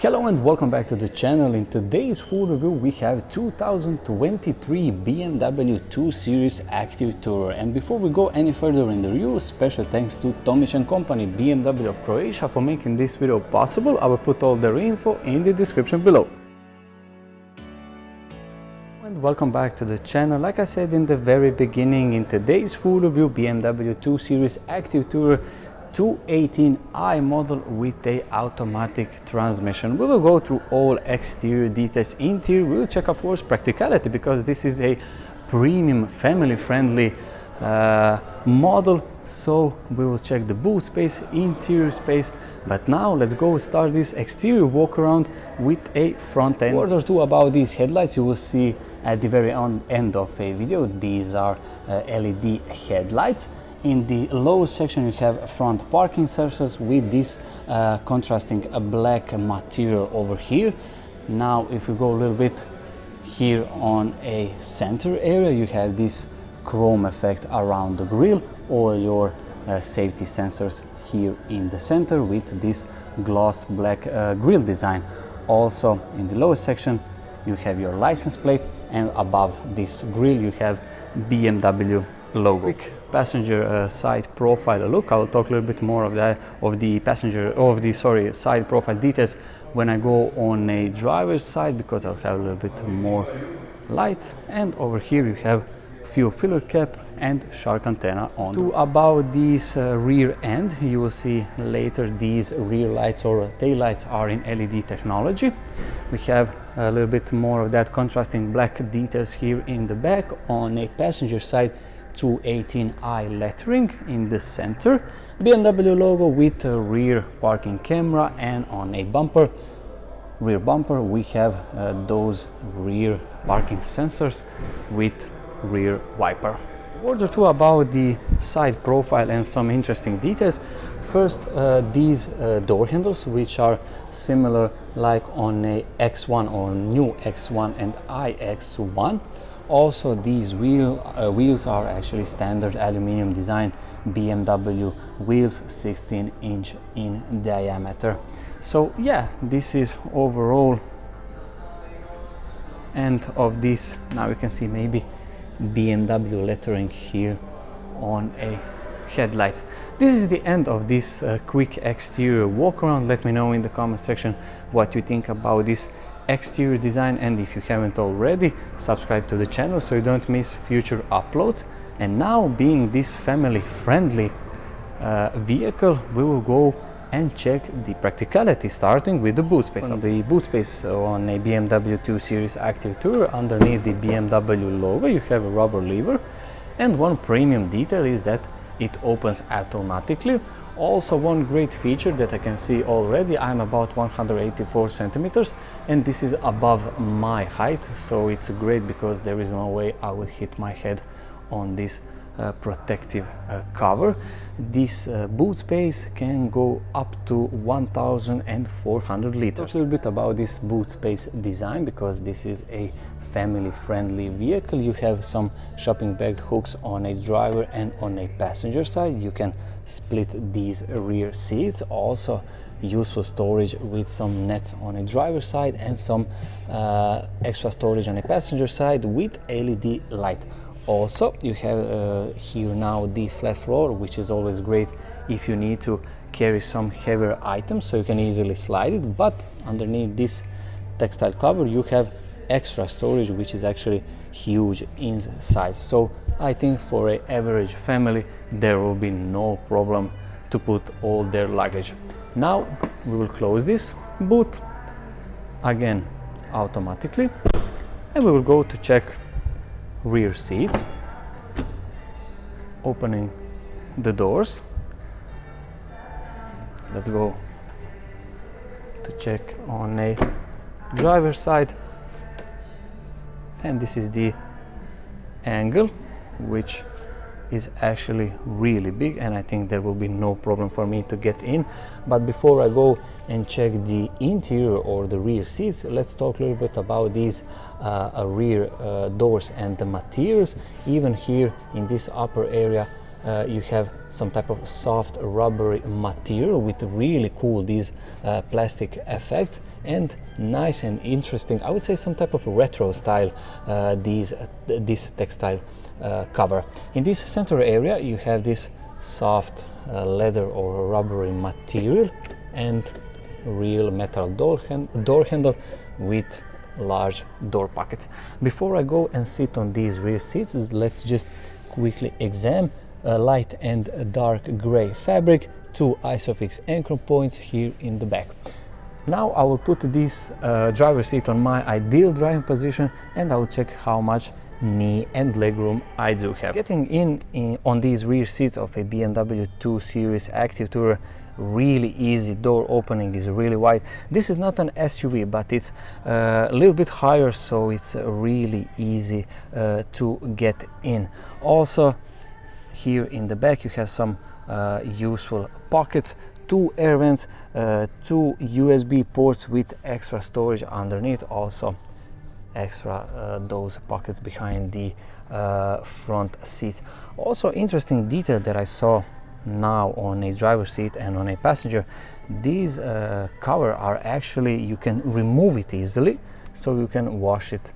Hello and welcome back to the channel. In today's full review we have 2023 BMW 2 Series Active Tourer. And before we go any further in the review, special thanks to Tomić Co, BMW of Croatia, for making this video possible. I will put all their info in the description below. And welcome back to the channel. Like I said in the very beginning, in today's full review, BMW 2 Series Active Tourer 218i model with a automatic transmission. We will go through all exterior details. Interior, we will check of course practicality, because this is a premium family friendly model. So we will check the boot space, interior space. But now let's go start this exterior walk around with a front end. Word or two about these headlights you will see at the very end of a video. These are LED headlights. In the lower section you have front parking sensors with this contrasting black material over here. Now if you go a little bit here on a center area, you have this chrome effect around the grille, all your safety sensors here in the center with this gloss black grille design. Also in the lower section you have your license plate, and above this grille you have BMW logo. Quick passenger side profile look. I will talk a little bit more of that, side profile details when I go on a driver's side, because I'll have a little bit more lights. And over here you have fuel filler cap and shark antenna on. To about this rear end, you will see later these rear lights or tail lights are in LED technology. We have a little bit more of that contrasting black details here in the back. On a passenger side, 218i lettering in the center, BMW logo with a rear parking camera, and on a rear bumper we have those rear parking sensors with rear wiper. Word or two about the side profile and some interesting details. First, these door handles, which are similar like on a X1 or new X1 and iX1. Also, these wheels are actually standard aluminum design BMW wheels, 16-inch in diameter. So yeah, this is overall end of this. Now you can see maybe BMW lettering here on a headlights. This is the end of this quick exterior walk around. Let me know in the comment section what you think about this exterior design, and if you haven't already, subscribe to the channel so you don't miss future uploads. And now, being this family friendly vehicle, we will go and check the practicality, starting with the boot space. On the boot space on a BMW 2 Series Active Tourer, underneath the BMW logo you have a rubber lever, and one premium detail is that it opens automatically. Also, one great feature that I can see already, I'm about 184 centimeters and this is above my height, so it's great because there is no way I would hit my head on this protective cover. This boot space can go up to 1,400 liters. Talk a little bit about this boot space design, because this is a family friendly vehicle. You have some shopping bag hooks on a driver and on a passenger side. You can split these rear seats. Also useful storage with some nets on a driver's side and some extra storage on a passenger side with LED light. Also you have here now the flat floor, which is always great if you need to carry some heavier items, so you can easily slide it. But underneath this textile cover you have extra storage, which is actually huge in size. So I think for an average family there will be no problem to put all their luggage. Now we will close this boot again automatically, and we will go to check rear seats. Opening the doors, let's go to check on a driver's side, and this is the angle, which is actually really big, and I think there will be no problem for me to get in. But before I go and check the interior or the rear seats, let's talk a little bit about these rear doors and the materials. Even here in this upper area you have some type of soft rubbery material with really cool these plastic effects, and nice and interesting, I would say some type of retro style this textile cover. In this center area you have this soft leather or rubbery material and real metal door handle with large door pockets. Before I go and sit on these rear seats, let's just quickly examine light and dark gray fabric, 2 ISOFIX anchor points here in the back. Now I will put this driver's seat on my ideal driving position and I will check how much knee and leg room I do have. Getting in on these rear seats of a BMW 2 Series Active Tourer, really easy. Door opening is really wide. This is not an SUV, but it's a little bit higher, so it's really easy to get in. Also here in the back you have some useful pockets, 2 air vents, 2 USB ports with extra storage underneath, also extra those pockets behind the front seats. Also interesting detail that I saw now on a driver's seat and on a passenger, these cover are actually, you can remove it easily, so you can wash it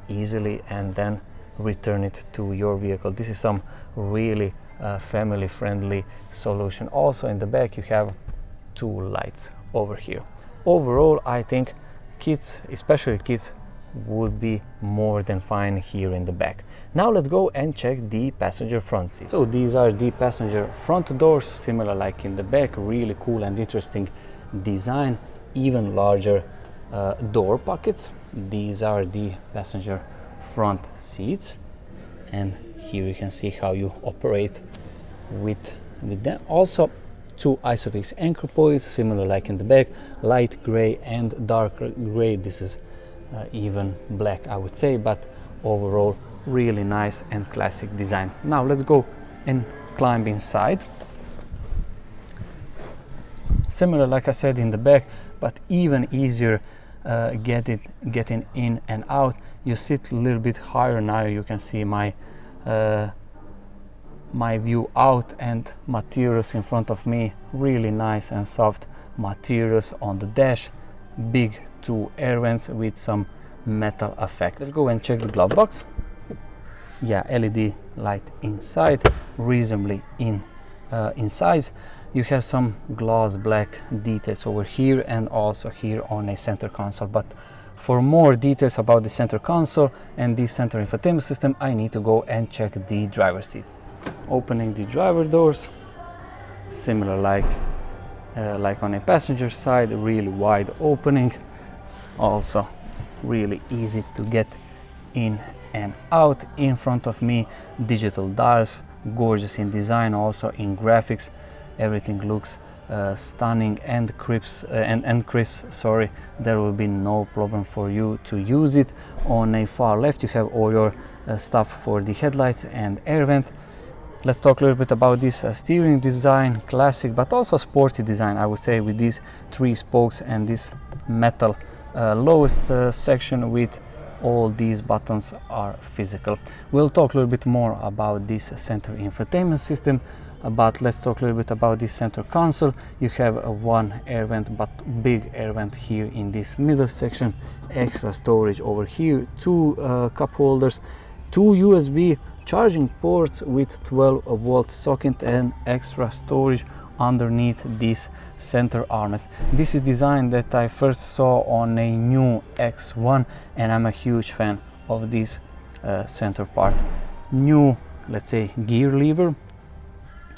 easily and then return it to your vehicle. This is some really family friendly solution. Also in the back you have 2 lights over here. Overall I think kids, especially kids, would be more than fine here in the back. Now let's go and check the passenger front seat. So these are the passenger front doors, similar like in the back, really cool and interesting design, even larger door pockets. These are the passenger front seats, and here you can see how you operate with them. Also 2 ISOFIX anchor points, similar like in the back, light gray and dark gray. This is even black, I would say, but overall really nice and classic design. Now let's go and climb inside. Similar like I said in the back, but even easier getting in and out. You sit a little bit higher now, you can see my view out, and materials in front of me, really nice and soft materials on the dash, big 2 air vents with some metal effect. Let's go and check the glove box. Yeah, LED light inside, reasonably in size. You have some gloss black details over here and also here on a center console, but for more details about the center console and the center infotainment system, I need to go and check the driver's seat. Opening the driver doors, similar like on a passenger side, really wide opening, also really easy to get in and out. In front of me, digital dials, gorgeous in design, also in graphics. Everything looks stunning and crisp. Sorry, there will be no problem for you to use it. On a far left, you have all your stuff for the headlights and air vent. Let's talk a little bit about this steering design, classic but also sporty design, I would say, with these 3 spokes and this metal lowest section with all these buttons are physical. We'll talk a little bit more about this center infotainment system, but let's talk a little bit about this center console. You have a 1 air vent, but big air vent here in this middle section, extra storage over here, 2 cup holders, 2 USB charging ports with 12-volt socket and extra storage underneath this center armrest. This is design that I first saw on a new X1, and I'm a huge fan of this center part. New, let's say, gear lever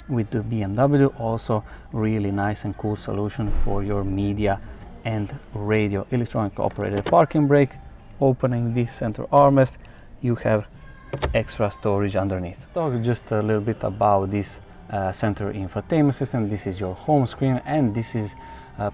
with the BMW, also really nice and cool solution for your media and radio. Electronically operated parking brake. Opening this center armrest, you have extra storage underneath. Let's talk just a little bit about this center infotainment system. This is your home screen, and this is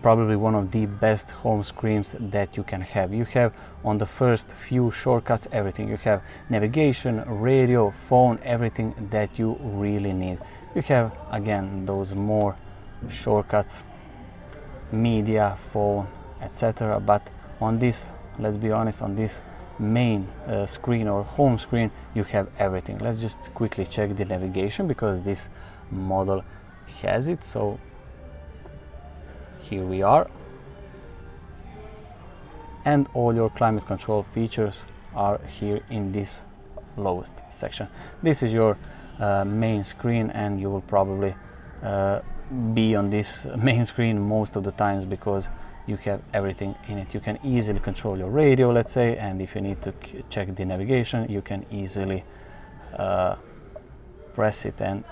probably one of the best home screens that you can have. You have on the first few shortcuts everything. You have navigation, radio, phone, everything that you really need. You have again those more shortcuts, media, phone, etc. But on this, let's be honest, on this main screen or home screen, you have everything. Let's just quickly check the navigation because this model has it. So here we are, and all your climate control features are here in this lowest section. This is your main screen, and you will probably be on this main screen most of the times because you have everything in it. You can easily control your radio, let's say, and if you need to check the navigation, you can easily press it and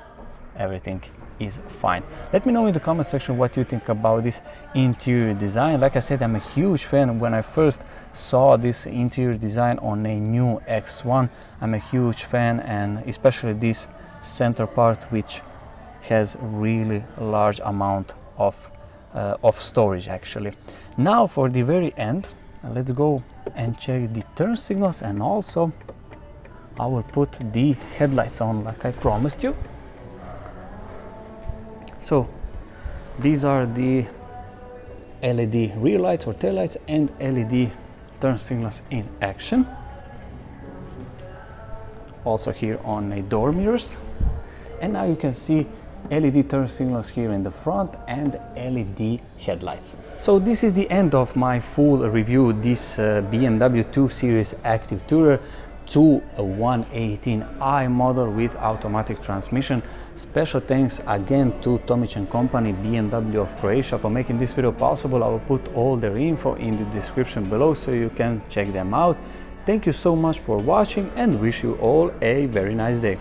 everything is fine. Let me know in the comment section what you think about this interior design. Like I said, I'm a huge fan. When I first saw this interior design on a new X1, I'm a huge fan, and especially this center part, which has really large amount of storage actually. Now for the very end, let's go and check the turn signals, and also I will put the headlights on like I promised you. So these are the LED rear lights or tail lights and LED turn signals in action. Also here on a door mirrors, and now you can see LED turn signals here in the front and LED headlights. So this is the end of my full review, this BMW 2 Series Active Tourer 118i model with automatic transmission. Special thanks again to Tomić & Company, BMW of Croatia, for making this video possible. I will put all their info in the description below so you can check them out. Thank you so much for watching, and wish you all a very nice day.